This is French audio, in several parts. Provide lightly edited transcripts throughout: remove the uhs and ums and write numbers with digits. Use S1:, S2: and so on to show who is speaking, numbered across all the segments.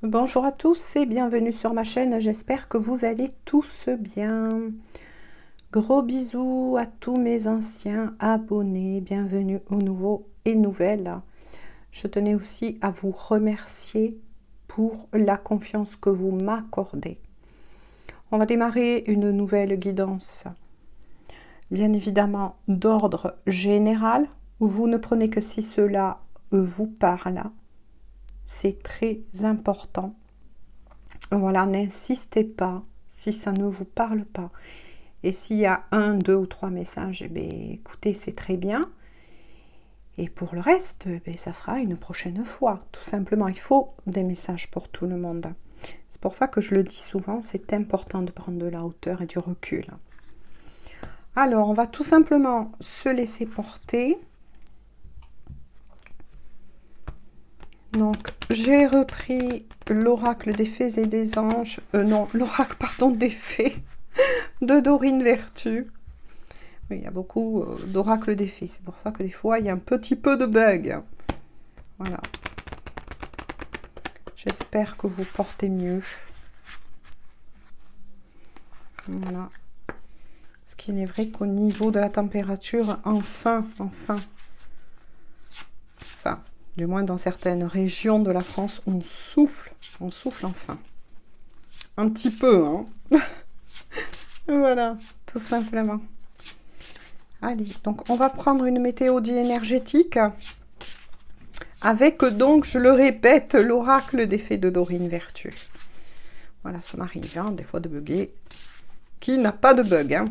S1: Bonjour à tous et bienvenue sur ma chaîne, j'espère que vous allez tous bien. Gros bisous à tous mes anciens abonnés, bienvenue aux nouveaux et nouvelles. Je tenais aussi à vous remercier pour la confiance que vous m'accordez. On va démarrer une nouvelle guidance, bien évidemment d'ordre général. Vous ne prenez que si cela vous parle. C'est très important. Voilà, n'insistez pas si ça ne vous parle pas. Et s'il y a un, deux ou trois messages, eh bien, écoutez, c'est très bien. Et pour le reste, eh bien, ça sera une prochaine fois. Tout simplement, il faut des messages pour tout le monde. C'est pour ça que je le dis souvent, c'est important de prendre de la hauteur et du recul. Alors, on va tout simplement se laisser porter. Donc, j'ai repris l'oracle des fées et des anges. Non, l'oracle, pardon, des fées de Dorine Vertu. Oui, il y a beaucoup d'oracles des fées. C'est pour ça que des fois, il y a un petit peu de bug. Voilà. J'espère que vous portez mieux. Voilà. Ce qui est vrai qu'au niveau de la température, enfin, du moins dans certaines régions de la France, on souffle enfin. Un petit peu, hein. Voilà, tout simplement. Allez, donc on va prendre une météo énergétique avec donc, je le répète, l'oracle des fées de Dorine Vertu. Voilà, ça m'arrive, hein, des fois de bugger. Qui n'a pas de bug, hein.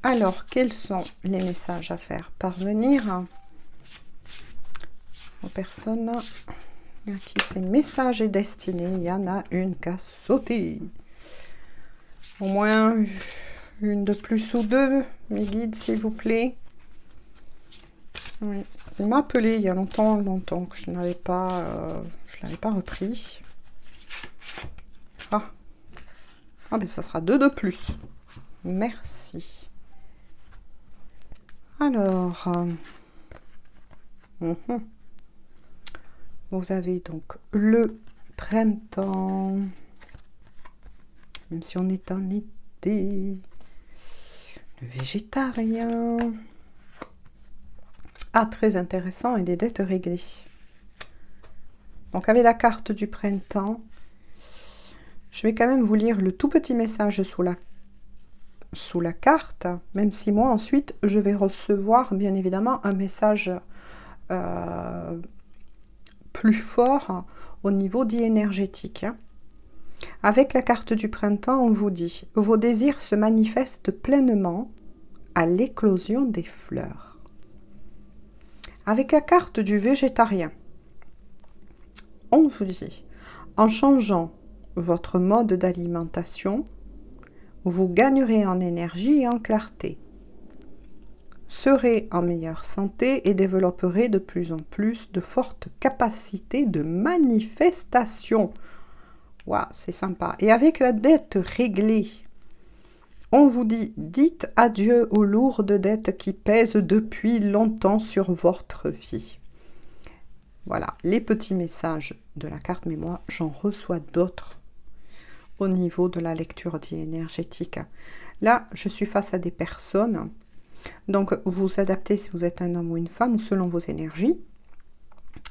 S1: Alors, quels sont les messages à faire parvenir aux personnes à qui ces messages est destiné? Il y en a une qui a sauté. Au moins une de plus ou deux, mes guides, s'il vous plaît. Oui. Il m'a appelé il y a longtemps que je l'avais pas repris. Ah, ben ça sera deux de plus. Merci. Alors, vous avez donc le printemps, même si on est en été, le végétarien. Ah, très intéressant, et des dettes réglées. Donc, avec la carte du printemps, je vais quand même vous lire le tout petit message sous la carte, même si moi, ensuite, je vais recevoir, bien évidemment, un message plus fort au niveau dit énergétique. Avec la carte du printemps, on vous dit « Vos désirs se manifestent pleinement à l'éclosion des fleurs ». Avec la carte du végétarien, on vous dit « En changeant votre mode d'alimentation, vous gagnerez en énergie et en clarté. Serez en meilleure santé et développerez de plus en plus de fortes capacités de manifestation. » Waouh, c'est sympa. Et avec la dette réglée, on vous dit, dites adieu aux lourdes dettes qui pèsent depuis longtemps sur votre vie. Voilà, les petits messages de la carte, mais moi, j'en reçois d'autres au niveau de la lecture énergétique. Là, je suis face à des personnes. Donc, vous vous adaptez si vous êtes un homme ou une femme, ou selon vos énergies.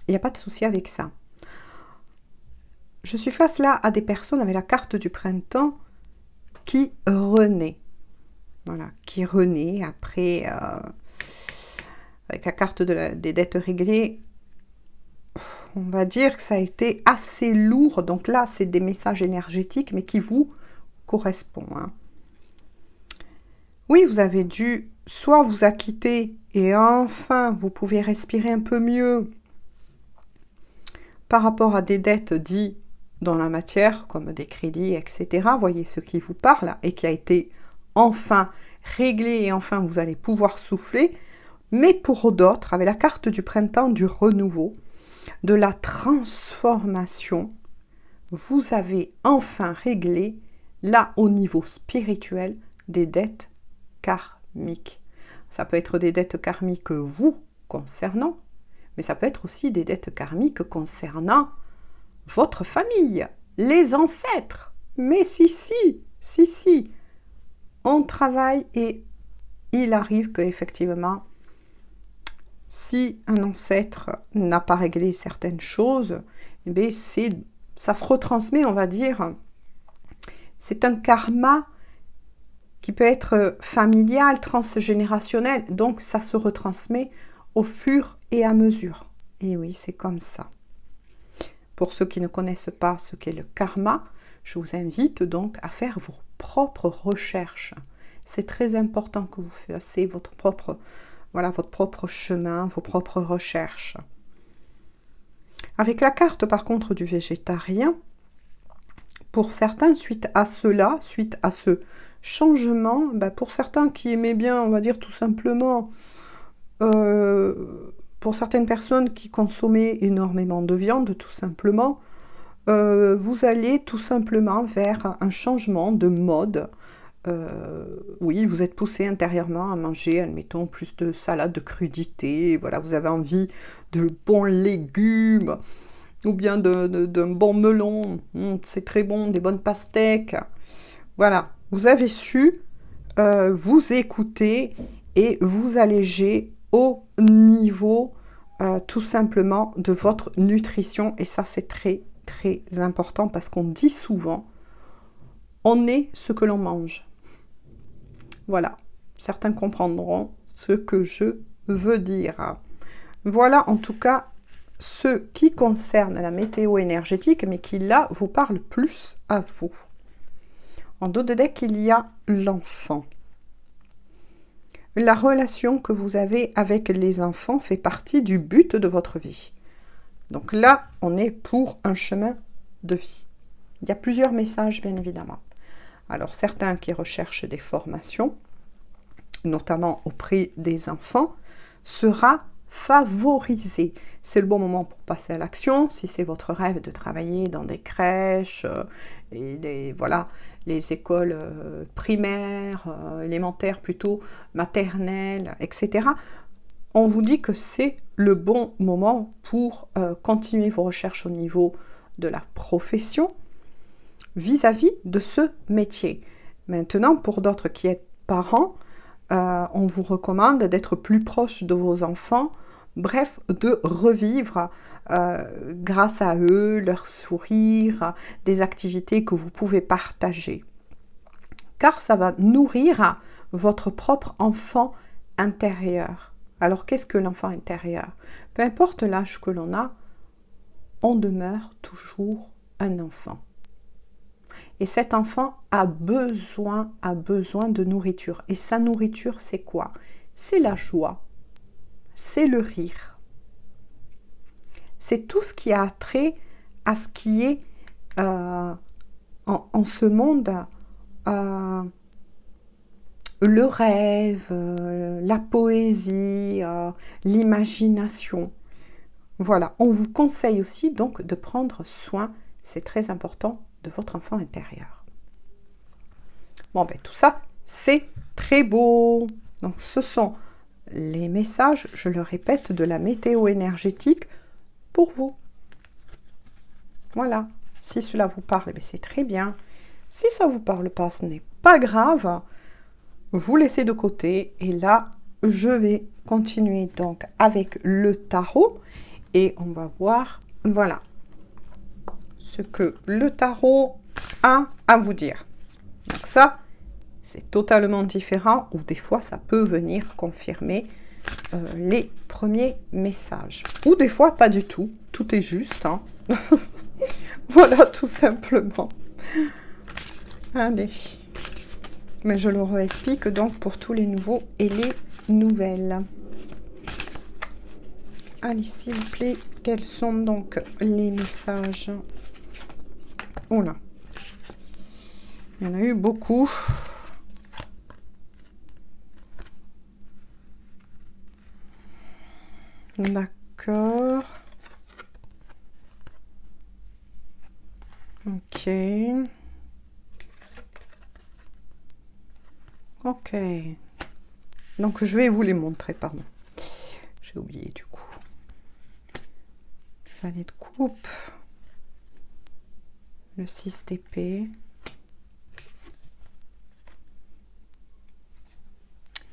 S1: Il n'y a pas de souci avec ça. Je suis face là à des personnes avec la carte du printemps qui renaît. Voilà, qui renaît après, avec la carte des dettes réglées, on va dire que ça a été assez lourd. Donc là, c'est des messages énergétiques, mais qui vous correspondent. Hein. Oui, vous avez dû soit vous acquitter et enfin, vous pouvez respirer un peu mieux par rapport à des dettes dites dans la matière, comme des crédits, etc. Voyez ce qui vous parle et qui a été enfin réglé et enfin vous allez pouvoir souffler. Mais pour d'autres, avec la carte du printemps, du renouveau, de la transformation, vous avez enfin réglé, là au niveau spirituel, des dettes karmiques. Ça peut être des dettes karmiques vous concernant, mais ça peut être aussi des dettes karmiques concernant votre famille, les ancêtres. Mais si, on travaille et il arrive qu'effectivement, si un ancêtre n'a pas réglé certaines choses, eh bien ça se retransmet, on va dire. C'est un karma qui peut être familial, transgénérationnel, donc ça se retransmet au fur et à mesure. Et oui, c'est comme ça. Pour ceux qui ne connaissent pas ce qu'est le karma, je vous invite donc à faire vos propres recherches. C'est très important que vous fassiez votre propre chemin, vos propres recherches. Avec la carte par contre du végétarien, pour certains, suite à cela, suite à ce changement, pour certains qui aimaient bien, on va dire tout simplement, pour certaines personnes qui consommaient énormément de viande, tout simplement, vous allez tout simplement vers un changement de mode. Oui, vous êtes poussé intérieurement à manger, admettons, plus de salade de crudité, voilà, vous avez envie de bons légumes, ou bien d'un bon melon, c'est très bon, des bonnes pastèques. Voilà, vous avez su vous écouter et vous alléger au niveau tout simplement de votre nutrition. Et ça, c'est très, très important parce qu'on dit souvent, on est ce que l'on mange. Voilà, certains comprendront ce que je veux dire. Voilà en tout cas ce qui concerne la météo énergétique, mais qui là vous parle plus à vous. En dos de deck, il y a l'enfant. La relation que vous avez avec les enfants fait partie du but de votre vie. Donc là, on est pour un chemin de vie. Il y a plusieurs messages, bien évidemment. Alors, certains qui recherchent des formations, notamment auprès des enfants, sera favorisé. C'est le bon moment pour passer à l'action. Si c'est votre rêve de travailler dans des crèches et les écoles primaires, élémentaires plutôt, maternelles, etc., on vous dit que c'est le bon moment pour continuer vos recherches au niveau de la profession vis-à-vis de ce métier. Maintenant, pour d'autres qui êtes parents, on vous recommande d'être plus proche de vos enfants, bref, de revivre grâce à eux, leur sourire, des activités que vous pouvez partager. Car ça va nourrir votre propre enfant intérieur. Alors, qu'est-ce que l'enfant intérieur? Peu importe l'âge que l'on a, on demeure toujours un enfant. Et cet enfant a besoin de nourriture. Et sa nourriture, c'est quoi? C'est la joie, c'est le rire. C'est tout ce qui a trait à ce qui est en ce monde le rêve, la poésie, l'imagination. Voilà, on vous conseille aussi donc de prendre soin, c'est très important, de votre enfant intérieur. Bon, tout ça, c'est très beau. Donc, ce sont les messages, je le répète, de la météo énergétique pour vous. Voilà. Si cela vous parle, c'est très bien. Si ça ne vous parle pas, ce n'est pas grave. Vous laissez de côté. Et là, je vais continuer donc avec le tarot. Et on va voir, voilà, ce que le tarot a à vous dire. Donc ça, c'est totalement différent, ou des fois, ça peut venir confirmer les premiers messages. Ou des fois, pas du tout. Tout est juste. Hein. Voilà, tout simplement. Allez. Mais je le réexplique donc pour tous les nouveaux et les nouvelles. Allez, s'il vous plaît, quels sont donc les messages? Oh là. Il y en a eu beaucoup. D'accord. Ok. Ok. Donc, je vais vous les montrer, pardon. J'ai oublié du coup. Valet de coupe. le 6 d'épée,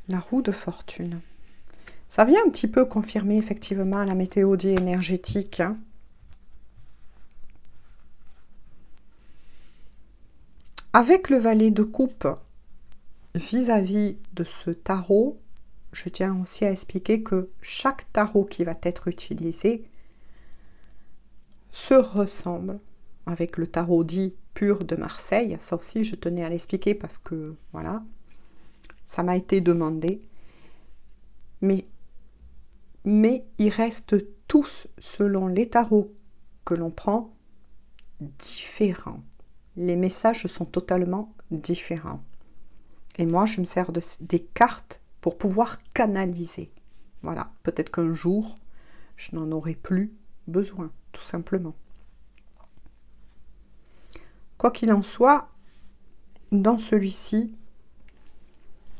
S1: la roue de fortune. Ça vient un petit peu confirmer effectivement la météo dit énergétique. Hein. Avec le valet de coupe, vis-à-vis de ce tarot, je tiens aussi à expliquer que chaque tarot qui va être utilisé se ressemble avec le tarot dit pur de Marseille. Ça aussi, je tenais à l'expliquer parce que, voilà, ça m'a été demandé. Mais ils restent tous, selon les tarots que l'on prend, différents. Les messages sont totalement différents. Et moi, je me sers des cartes pour pouvoir canaliser. Voilà, peut-être qu'un jour, je n'en aurai plus besoin, tout simplement. Quoi qu'il en soit, dans celui-ci,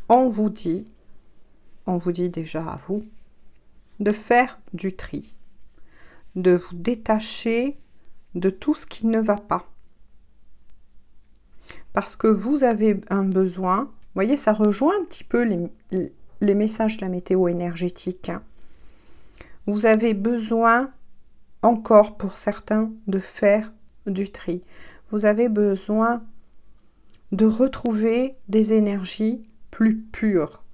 S1: on vous dit déjà à vous, de faire du tri, de vous détacher de tout ce qui ne va pas. Parce que vous avez un besoin, vous voyez, ça rejoint un petit peu les messages de la météo énergétique. Hein. Vous avez besoin, encore pour certains, de faire du tri. Vous avez besoin de retrouver des énergies plus pures.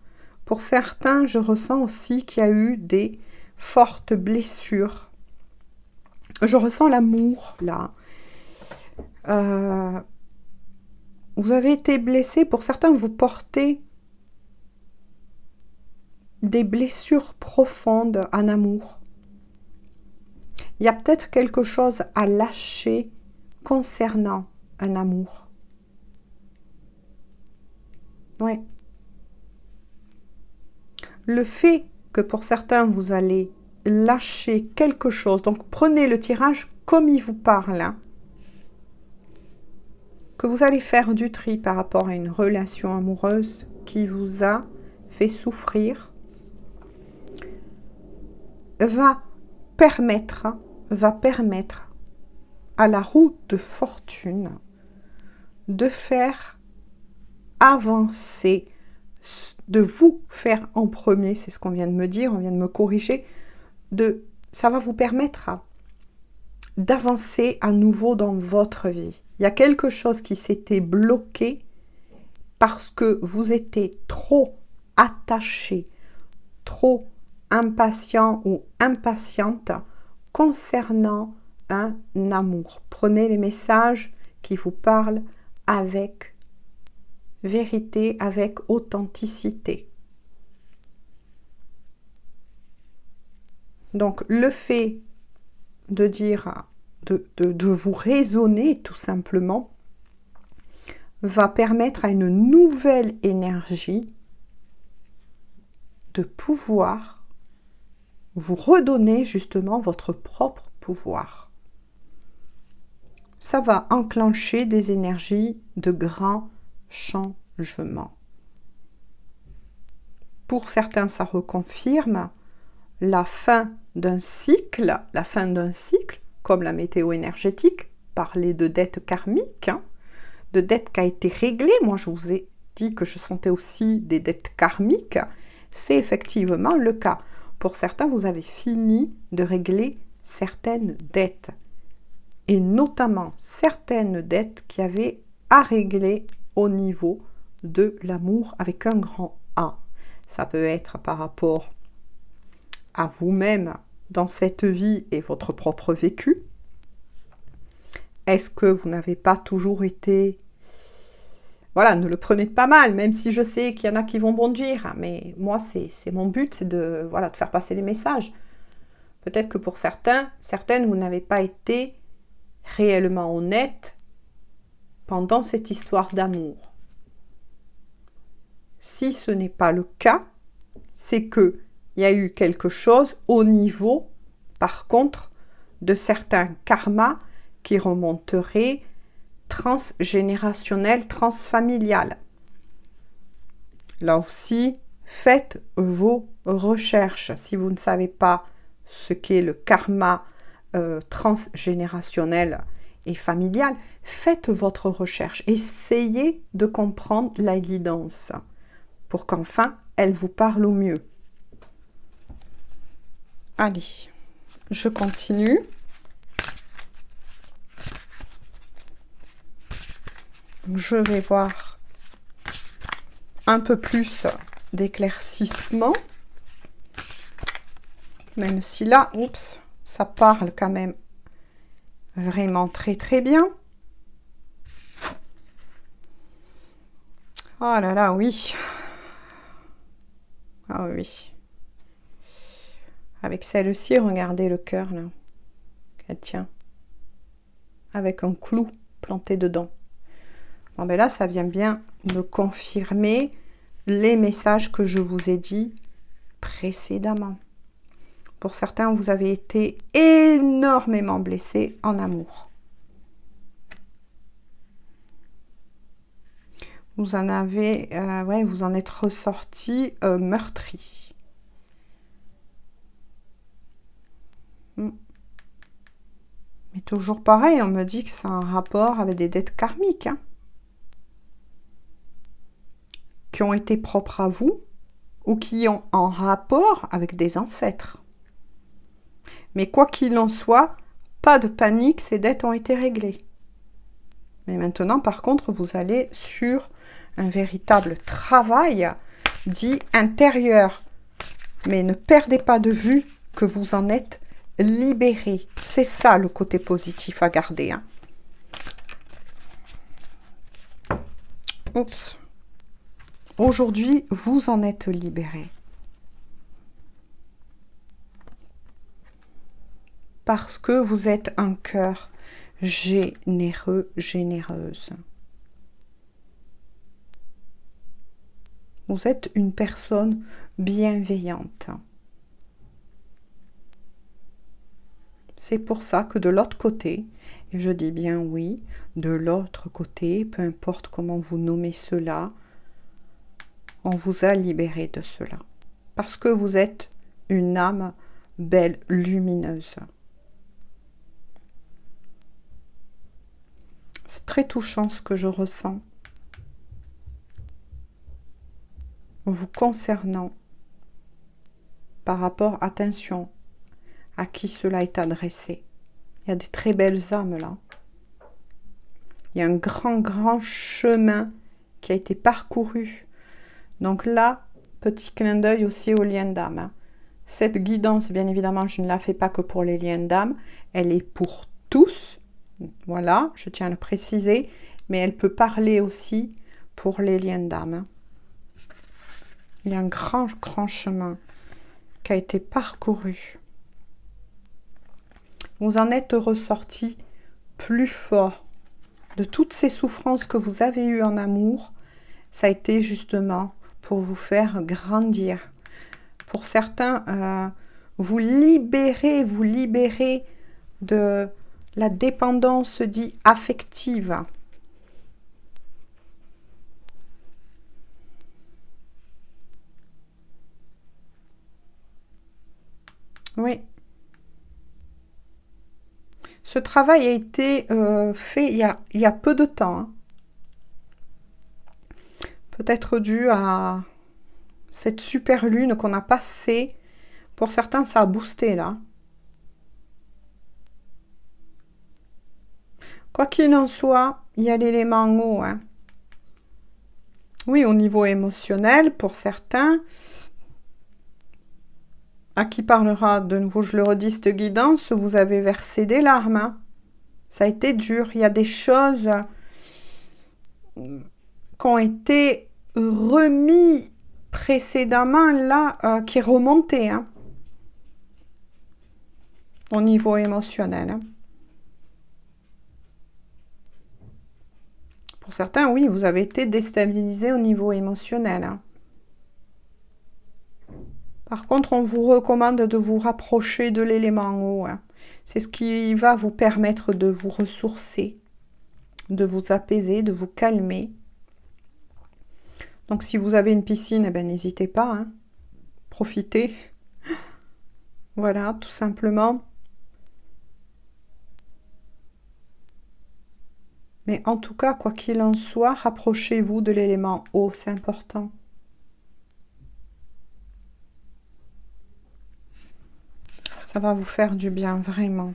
S1: Pour certains, je ressens aussi qu'il y a eu des fortes blessures. Je ressens l'amour, là. Vous avez été blessé. Pour certains, vous portez des blessures profondes en amour. Il y a peut-être quelque chose à lâcher concernant un amour. Ouais. Le fait que pour certains, vous allez lâcher quelque chose, donc prenez le tirage comme il vous parle, hein, que vous allez faire du tri par rapport à une relation amoureuse qui vous a fait souffrir, va permettre à la roue de fortune de faire avancer, de vous faire en premier, c'est ce qu'on vient de me dire, on vient de me corriger, ça va vous permettre d'avancer à nouveau dans votre vie. Il y a quelque chose qui s'était bloqué parce que vous étiez trop attaché, trop impatient ou impatiente concernant un amour. Prenez les messages qui vous parlent avec vérité, avec authenticité. Donc le fait de dire, de vous raisonner tout simplement, va permettre à une nouvelle énergie de pouvoir vous redonner justement votre propre pouvoir. Ça va enclencher des énergies de grands changements. Pour certains, ça reconfirme la fin d'un cycle, comme la météo énergétique, parler de dette karmique, hein, de dette qui a été réglée. Moi, je vous ai dit que je sentais aussi des dettes karmiques. C'est effectivement le cas. Pour certains, vous avez fini de régler certaines dettes. Et notamment certaines dettes qui avaient à régler au niveau de l'amour avec un grand A. Ça peut être par rapport à vous-même dans cette vie et votre propre vécu. Est-ce que vous n'avez pas toujours été... Voilà, ne le prenez pas mal, même si je sais qu'il y en a qui vont bondir. Mais moi, c'est mon but, c'est de faire passer les messages. Peut-être que pour certaines, vous n'avez pas été réellement honnête pendant cette histoire d'amour. Si ce n'est pas le cas, c'est qu'il y a eu quelque chose au niveau, par contre, de certains karmas qui remonteraient transgénérationnel, transfamilial. Là aussi, faites vos recherches. Si vous ne savez pas ce qu'est le karma transgénérationnel, et familiale, faites votre recherche. Essayez de comprendre la guidance pour qu'enfin, elle vous parle au mieux. Allez, je continue. Je vais voir un peu plus d'éclaircissement. Même si là, oups, ça parle quand même vraiment très très bien. Oh là là, oui. Ah oui. Avec celle-ci, regardez le cœur là. Elle tient. Avec un clou planté dedans. Bon ben là, ça vient bien de confirmer les messages que je vous ai dit précédemment. Pour certains, vous avez été énormément blessés en amour. Vous en avez, ouais, vous en êtes ressorti meurtri. Mais toujours pareil, on me dit que c'est un rapport avec des dettes karmiques, hein, qui ont été propres à vous ou qui ont un rapport avec des ancêtres. Mais quoi qu'il en soit, pas de panique, ces dettes ont été réglées. Mais maintenant, par contre, vous allez sur un véritable travail dit intérieur. Mais ne perdez pas de vue que vous en êtes libéré. C'est ça le côté positif à garder. Hein. Oups. Aujourd'hui, vous en êtes libéré. Parce que vous êtes un cœur généreux, généreuse. Vous êtes une personne bienveillante. C'est pour ça que de l'autre côté, et je dis bien oui, de l'autre côté, peu importe comment vous nommez cela, on vous a libéré de cela. Parce que vous êtes une âme belle, lumineuse. C'est très touchant ce que je ressens vous concernant par rapport, attention, à qui cela est adressé. Il y a des très belles âmes là. Il y a un grand chemin qui a été parcouru. Donc là, petit clin d'œil aussi aux liens d'âme. Hein. Cette guidance, bien évidemment, je ne la fais pas que pour les liens d'âme. Elle est pour tous. Voilà, je tiens à le préciser. Mais elle peut parler aussi pour les liens d'âme. Hein. Il y a un grand chemin qui a été parcouru. Vous en êtes ressorti plus fort de toutes ces souffrances que vous avez eues en amour. Ça a été justement pour vous faire grandir. Pour certains, vous libérer de la dépendance dite affective. Oui. Ce travail a été fait il y a peu de temps. Hein. Peut-être dû à cette super lune qu'on a passée. Pour certains, ça a boosté là. Quoi qu'il en soit, il y a l'élément eau. Hein. Oui, au niveau émotionnel, pour certains, à qui parlera de nouveau, je le redis, cette guidance, vous avez versé des larmes. Hein. Ça a été dur. Il y a des choses qui ont été remises précédemment, là, qui remontaient. Hein, au niveau émotionnel. Hein. Pour certains, oui, vous avez été déstabilisé au niveau émotionnel. Hein. Par contre, on vous recommande de vous rapprocher de l'élément eau. Hein. C'est ce qui va vous permettre de vous ressourcer, de vous apaiser, de vous calmer. Donc, si vous avez une piscine, eh ben, n'hésitez pas. Hein. Profitez. Voilà, tout simplement. Mais en tout cas, quoi qu'il en soit, rapprochez-vous de l'élément eau, c'est important. Ça va vous faire du bien, vraiment.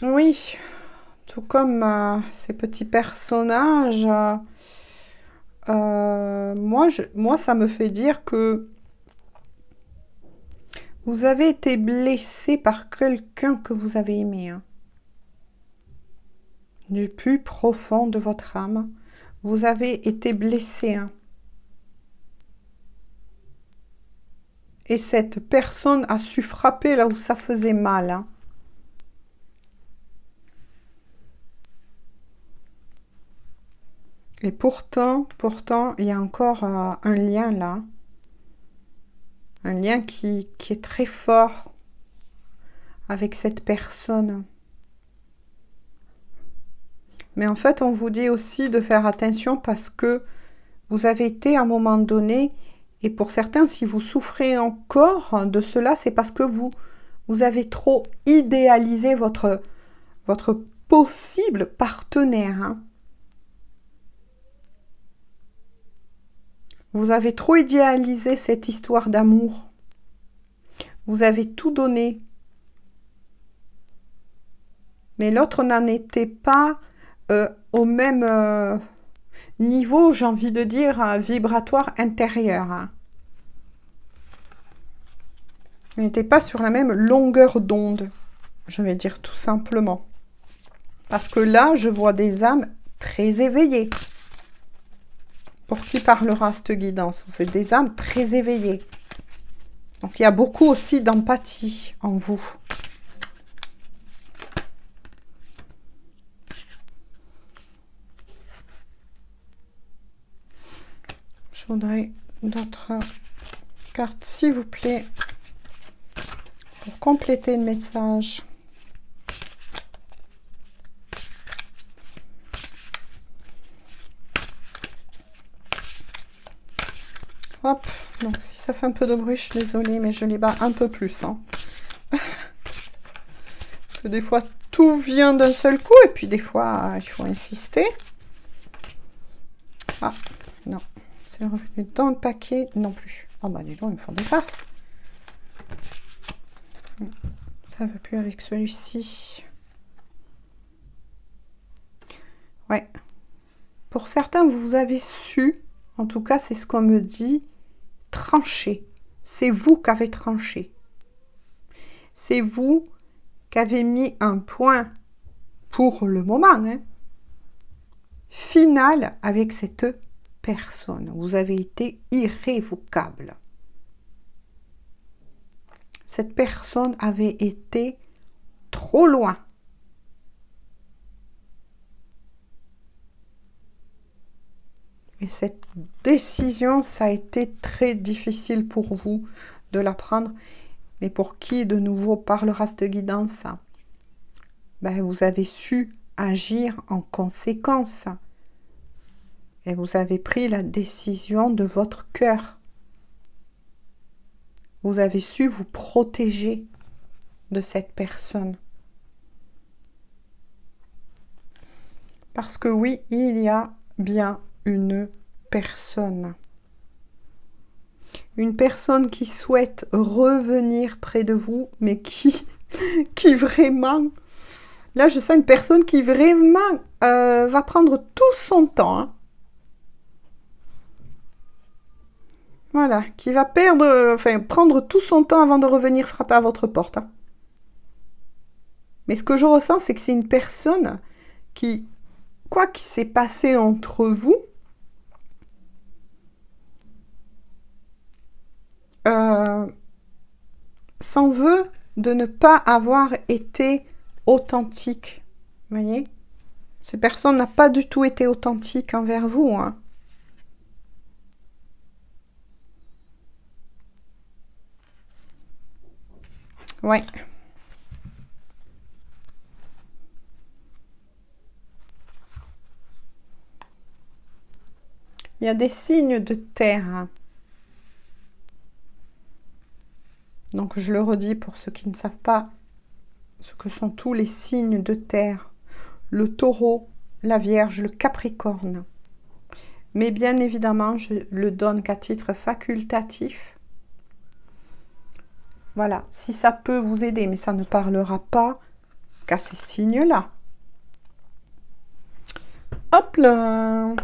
S1: Oui, tout comme ces petits personnages, moi, ça me fait dire que vous avez été blessé par quelqu'un que vous avez aimé, hein. Du plus profond de votre âme, vous avez été blessé, hein. Et cette personne a su frapper là où ça faisait mal, hein. Et pourtant, il y a encore un lien là. Un lien qui est très fort avec cette personne. Mais en fait, on vous dit aussi de faire attention parce que vous avez été à un moment donné, et pour certains, si vous souffrez encore de cela, c'est parce que vous avez trop idéalisé votre possible partenaire, hein. Vous avez trop idéalisé cette histoire d'amour. Vous avez tout donné. Mais l'autre n'en était pas au même niveau, j'ai envie de dire, vibratoire intérieur, hein. Il n'était pas sur la même longueur d'onde, je vais dire tout simplement. Parce que là, je vois des âmes très éveillées. Pour qui parlera cette guidance? C'est des âmes très éveillées. Donc il y a beaucoup aussi d'empathie en vous. Je voudrais d'autres cartes, s'il vous plaît, pour compléter le message. Hop, donc si ça fait un peu de bruit, je suis désolée, mais je les bats un peu plus, hein. Parce que des fois, tout vient d'un seul coup, et puis des fois, il faut insister. Ah, non, c'est revenu dans le paquet non plus. Oh bah dis donc, ils me font des farces. Ça ne va plus avec celui-ci. Ouais. Pour certains, vous avez su, en tout cas, c'est ce qu'on me dit, trancher. C'est vous qui avez tranché. C'est vous qui avez mis un point pour le moment, hein, final avec cette personne. Vous avez été irrévocable. Cette personne avait été trop loin. Et cette décision, ça a été très difficile pour vous de la prendre. Mais pour qui, de nouveau, parlera cette guidance? Ben, vous avez su agir en conséquence. Et vous avez pris la décision de votre cœur. Vous avez su vous protéger de cette personne. Parce que oui, il y a bien une personne. Une personne qui souhaite revenir près de vous, mais qui vraiment... Là, je sens une personne qui vraiment va prendre tout son temps, hein. Voilà, qui va prendre tout son temps avant de revenir frapper à votre porte, hein. Mais ce que je ressens, c'est que c'est une personne qui, quoi qu'il s'est passé entre vous, s'en veut de ne pas avoir été authentique. Vous voyez? Cette personne n'a pas du tout été authentique envers vous, hein. Ouais. Il y a des signes de terre, hein. Donc je le redis pour ceux qui ne savent pas. ce que sont tous les signes de terre, le taureau, la vierge, le capricorne. Mais bien évidemment, je le donne qu'à titre facultatif. Voilà, si ça peut vous aider, mais ça ne parlera pas qu'à ces signes-là. Hop là!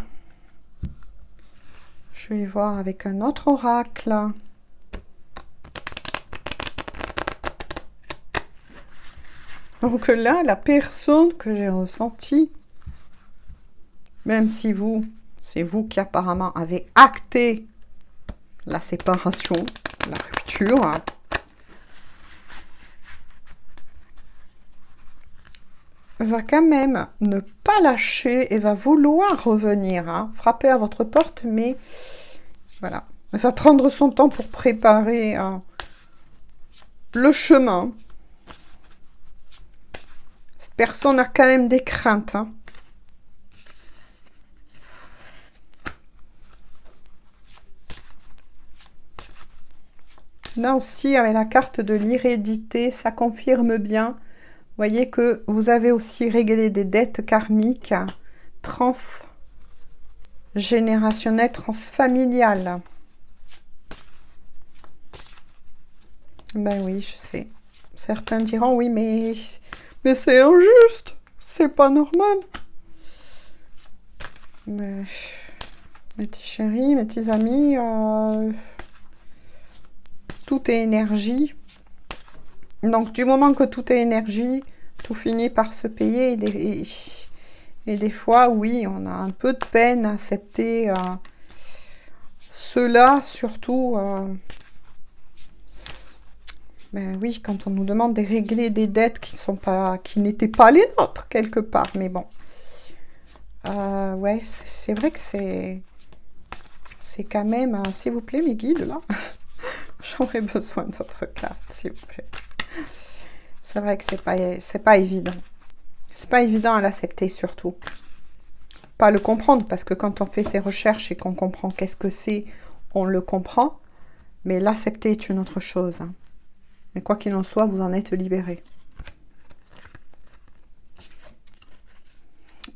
S1: Je vais voir avec un autre oracle. Donc là, la personne que j'ai ressentie, même si c'est vous qui apparemment avez acté la séparation, la rupture, va quand même ne pas lâcher et va vouloir revenir, frapper à votre porte, mais voilà, elle va prendre son temps pour préparer le chemin. Cette personne a quand même des craintes. Là aussi, avec la carte de l'hérédité, ça confirme bien. Vous voyez que vous avez aussi réglé des dettes karmiques transgénérationnelles, transfamiliales. Ben oui, je sais. Certains diront, oui, mais c'est injuste. C'est pas normal. Mais, mes petits chéris, mes petits amis, tout est énergie. Donc, du moment que tout est énergie, tout finit par se payer. Et des fois, oui, on a un peu de peine à accepter cela, surtout... ben oui, quand on nous demande de régler des dettes qui n'étaient pas les nôtres, quelque part. Mais bon. Ouais, c'est vrai que c'est quand même... s'il vous plaît, mes guides, là. J'aurais besoin d'autres cartes, s'il vous plaît. C'est vrai que c'est pas évident. C'est pas évident à l'accepter, surtout. Pas le comprendre, parce que quand on fait ses recherches et qu'on comprend qu'est-ce que c'est, on le comprend. Mais l'accepter est une autre chose. Mais quoi qu'il en soit, vous en êtes libéré.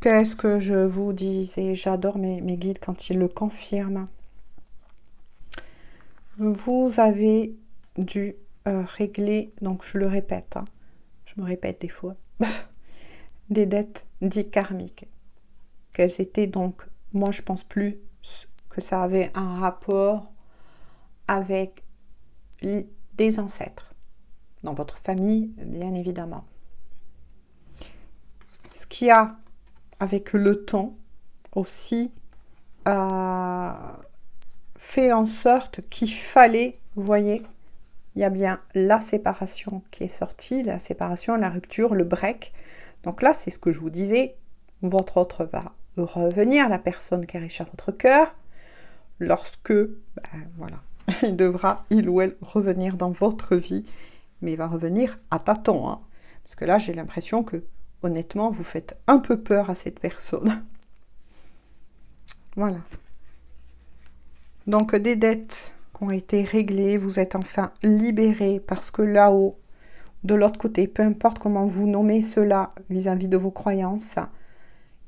S1: Qu'est-ce que je vous disais? J'adore mes guides quand ils le confirment. Vous avez dû régler, donc je le répète, je me répète des fois, des dettes dites karmiques. Qu'elles étaient donc, moi je pense plus que ça avait un rapport avec des ancêtres. Dans votre famille, bien évidemment. Ce qu'il y a avec le temps aussi fait en sorte qu'il fallait, vous voyez, il y a bien la séparation qui est sortie, la séparation, la rupture, le break. Donc là, c'est ce que je vous disais, votre autre va revenir, la personne qui est riche à votre cœur, lorsque, voilà, il ou elle, revenir dans votre vie, mais il va revenir à tâtons, parce que là, j'ai l'impression que, honnêtement, vous faites un peu peur à cette personne. Voilà. Donc, des dettes qui ont été réglées, vous êtes enfin libérés, parce que là-haut, de l'autre côté, peu importe comment vous nommez cela vis-à-vis de vos croyances,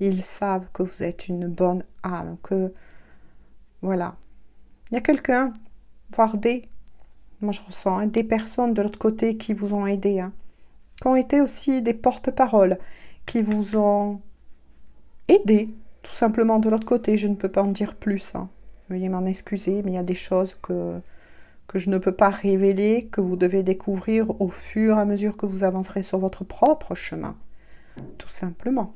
S1: ils savent que vous êtes une bonne âme, que, voilà. Il y a quelqu'un, voire moi je ressens, des personnes de l'autre côté qui vous ont aidé, qui ont été aussi des porte-paroles, qui vous ont aidé, tout simplement de l'autre côté. Je ne peux pas en dire plus. Veuillez m'en excuser, mais il y a des choses que je ne peux pas révéler, que vous devez découvrir au fur et à mesure que vous avancerez sur votre propre chemin. Tout simplement.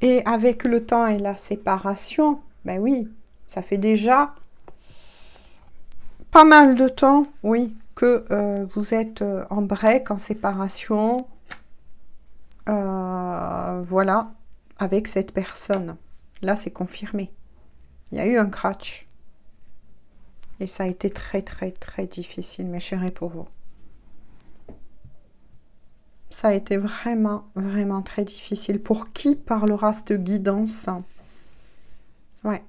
S1: Et avec le temps et la séparation, ben oui, ça fait déjà pas mal de temps, oui, que vous êtes en break, en séparation, voilà, avec cette personne. Là, c'est confirmé. Il y a eu un crash. Et ça a été très, très, très difficile, mes chéris, pour vous. Ça a été vraiment, vraiment très difficile. Pour qui parlera cette guidance? Ouais.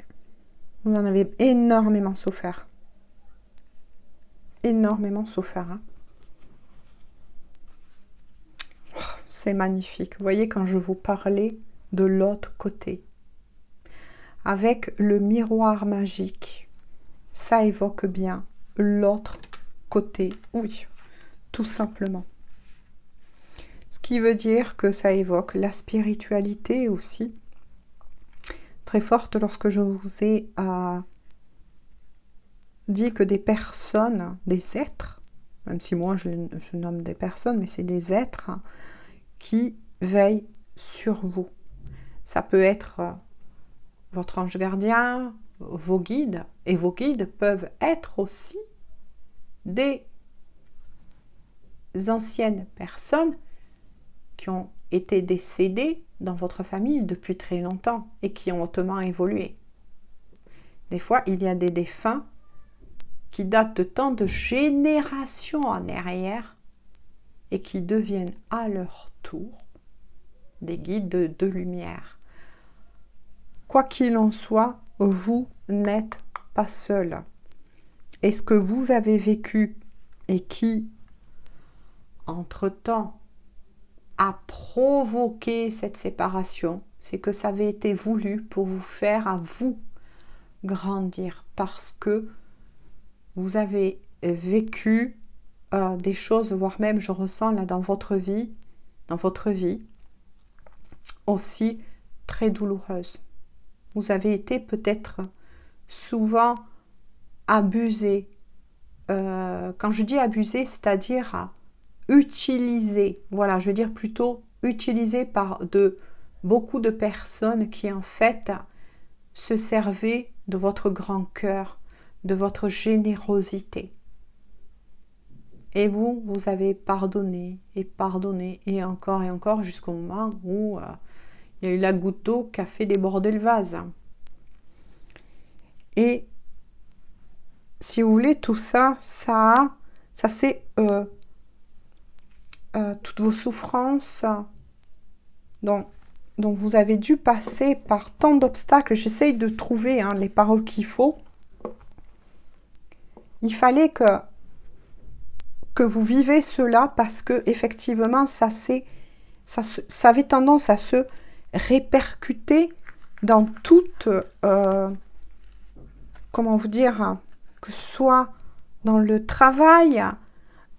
S1: Vous en avez énormément souffert. Énormément souffert. c'est magnifique. Vous voyez, quand je vous parlais de l'autre côté, avec le miroir magique, ça évoque bien l'autre côté, oui, tout simplement. Ce qui veut dire que ça évoque la spiritualité aussi, très forte lorsque je vous ai dit que des personnes, des êtres, même si moi je nomme des personnes, mais c'est des êtres qui veillent sur vous. Ça peut être votre ange gardien, vos guides, et vos guides peuvent être aussi des anciennes personnes qui ont été décédées dans votre famille depuis très longtemps et qui ont hautement évolué. Des fois, il y a des défunts qui datent de tant de générations en arrière et qui deviennent à leur tour des guides de lumière. Quoi qu'il en soit, vous n'êtes pas seul. Et ce que vous avez vécu et qui, entre-temps, a provoqué cette séparation, c'est que ça avait été voulu pour vous faire à vous grandir, parce que vous avez vécu des choses, voire même je ressens là dans votre vie aussi très douloureuses. Vous avez été peut-être souvent abusé. Quand je dis abusé, c'est-à-dire utilisé. Voilà, je veux dire plutôt utilisé par beaucoup de personnes qui en fait se servaient de votre grand cœur, de votre générosité. Et vous avez pardonné et encore jusqu'au moment où il y a eu la goutte d'eau qui a fait déborder le vase. Et si vous voulez, tout ça, ça c'est toutes vos souffrances dont vous avez dû passer par tant d'obstacles. J'essaye de trouver les paroles qu'il faut. Il fallait que vous vivez cela parce que effectivement ça avait tendance à se répercuter dans toute comment vous dire, que ce soit dans le travail,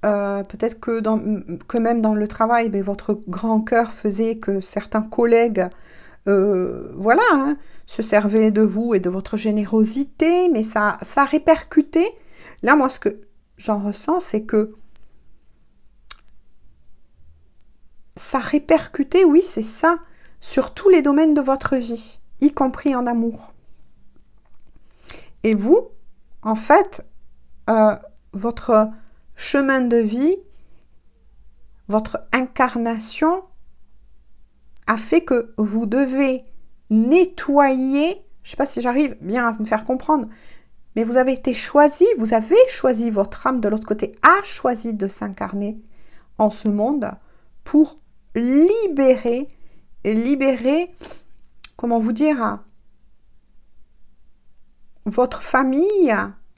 S1: peut-être que même dans le travail, votre grand cœur faisait que certains collègues se servaient de vous et de votre générosité, mais ça répercutait. Là, moi, ce que j'en ressens, c'est que ça répercutait, oui, c'est ça, sur tous les domaines de votre vie, y compris en amour. Et vous, en fait, votre chemin de vie, votre incarnation a fait que vous devez nettoyer, je ne sais pas si j'arrive bien à me faire comprendre, mais vous avez été choisi, vous avez choisi, votre âme de l'autre côté a choisi de s'incarner en ce monde pour libérer, comment vous dire, votre famille,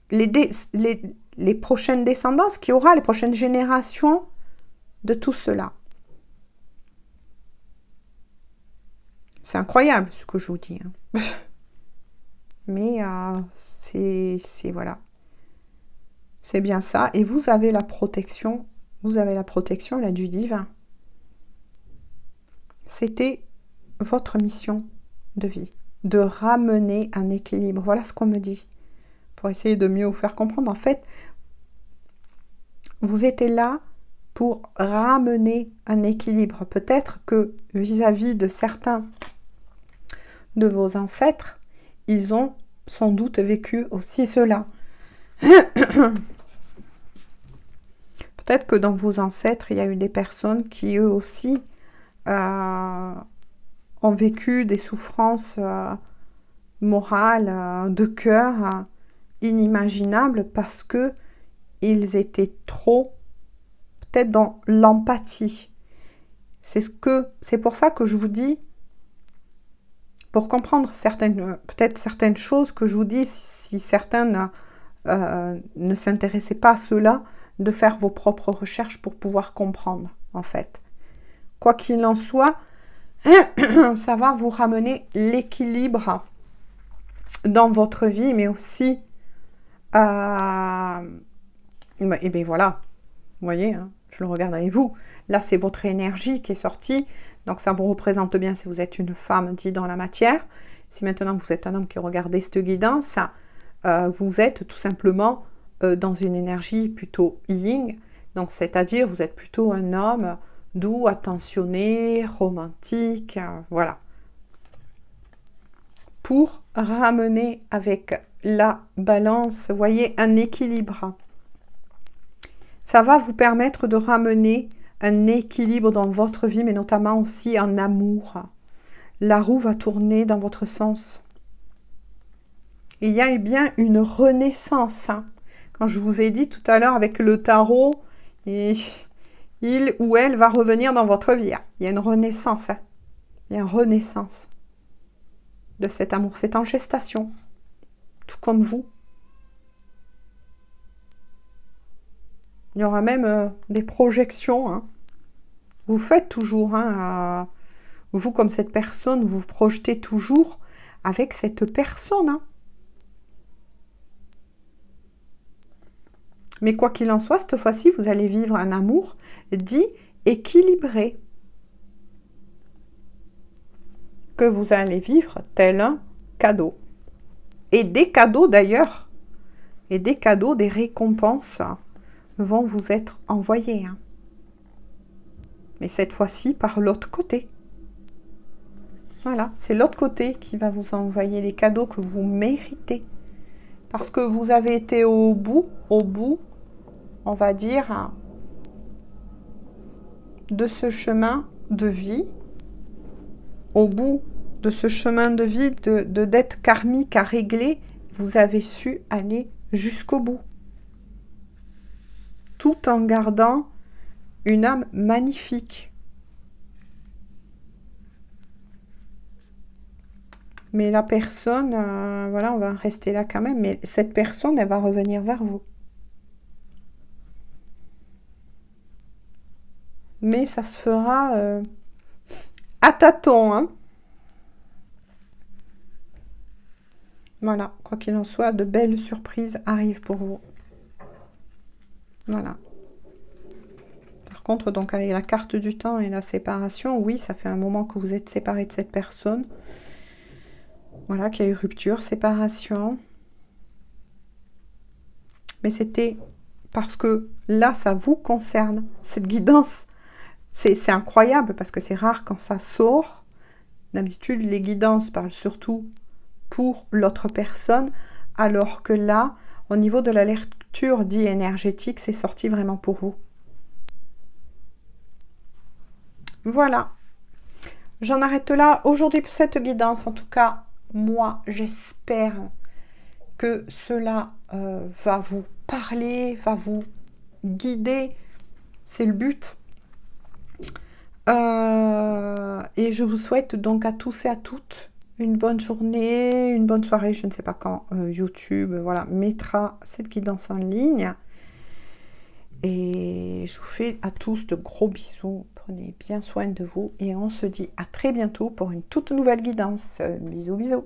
S1: les prochaines descendances qu'il y aura, les prochaines générations de tout cela. C'est incroyable ce que je vous dis. Mais c'est voilà. C'est bien ça. Et vous avez la protection. Vous avez la protection là du divin. C'était votre mission de vie. De ramener un équilibre. Voilà ce qu'on me dit. Pour essayer de mieux vous faire comprendre. En fait, vous étiez là pour ramener un équilibre. Peut-être que vis-à-vis de certains de vos ancêtres, ils ont sans doute vécu aussi cela. Peut-être que dans vos ancêtres, il y a eu des personnes qui, eux aussi, ont vécu des souffrances morales, de cœur, inimaginables, parce que ils étaient trop, peut-être dans l'empathie. C'est pour ça que je vous dis, pour comprendre peut-être certaines choses que je vous dis, si certains ne s'intéressaient pas à cela, de faire vos propres recherches pour pouvoir comprendre, en fait. quoi qu'il en soit, ça va vous ramener l'équilibre dans votre vie, mais aussi, et bien voilà, vous voyez, hein, je le regarde avec vous. Là, c'est votre énergie qui est sortie. Donc, ça vous représente bien si vous êtes une femme dit dans la matière. Si maintenant vous êtes un homme qui regardez cette guidance, vous êtes tout simplement dans une énergie plutôt yin. Donc, c'est-à-dire, vous êtes plutôt un homme doux, attentionné, romantique, voilà. Pour ramener avec la balance, vous voyez, un équilibre. Ça va vous permettre de ramener un équilibre dans votre vie, mais notamment aussi en amour. La roue va tourner dans votre sens. Il y a bien une renaissance. Hein. Quand je vous ai dit tout à l'heure avec le tarot, il ou elle va revenir dans votre vie. Hein. Il y a une renaissance. Hein. Il y a une renaissance de cet amour. C'est en gestation, tout comme vous. Il y aura même des projections. Hein. Vous faites toujours, hein, vous comme cette personne, vous vous projetez toujours avec cette personne. Hein. Mais quoi qu'il en soit, cette fois-ci, vous allez vivre un amour dit équilibré. Que vous allez vivre tel un cadeau. Et des cadeaux d'ailleurs, et des cadeaux, des récompenses vont vous être envoyés. Hein. Mais cette fois-ci par l'autre côté. Voilà, c'est l'autre côté qui va vous envoyer les cadeaux que vous méritez. Parce que vous avez été au bout, on va dire, de ce chemin de vie, au bout de ce chemin de vie de dette karmique à régler, vous avez su aller jusqu'au bout. Tout en gardant une âme magnifique. Mais la personne, voilà, on va en rester là quand même, mais cette personne, elle va revenir vers vous. Mais ça se fera à tâtons, hein. Voilà, quoi qu'il en soit, de belles surprises arrivent pour vous. Voilà. Par contre, donc avec la carte du temps et la séparation, oui, ça fait un moment que vous êtes séparés de cette personne. Voilà, qu'il y a eu rupture, séparation. Mais c'était parce que là, ça vous concerne. Cette guidance, c'est incroyable parce que c'est rare quand ça sort. D'habitude, les guidances parlent surtout pour l'autre personne, alors que là, au niveau de la lecture dit énergétique, c'est sorti vraiment pour vous. Voilà. J'en arrête là aujourd'hui pour cette guidance. En tout cas, moi, j'espère que cela va vous parler, va vous guider. C'est le but. Et je vous souhaite donc à tous et à toutes une bonne journée, une bonne soirée. Je ne sais pas quand YouTube voilà, mettra cette guidance en ligne. Et je vous fais à tous de gros bisous. Prenez bien soin de vous et on se dit à très bientôt pour une toute nouvelle guidance. Bisous, bisous.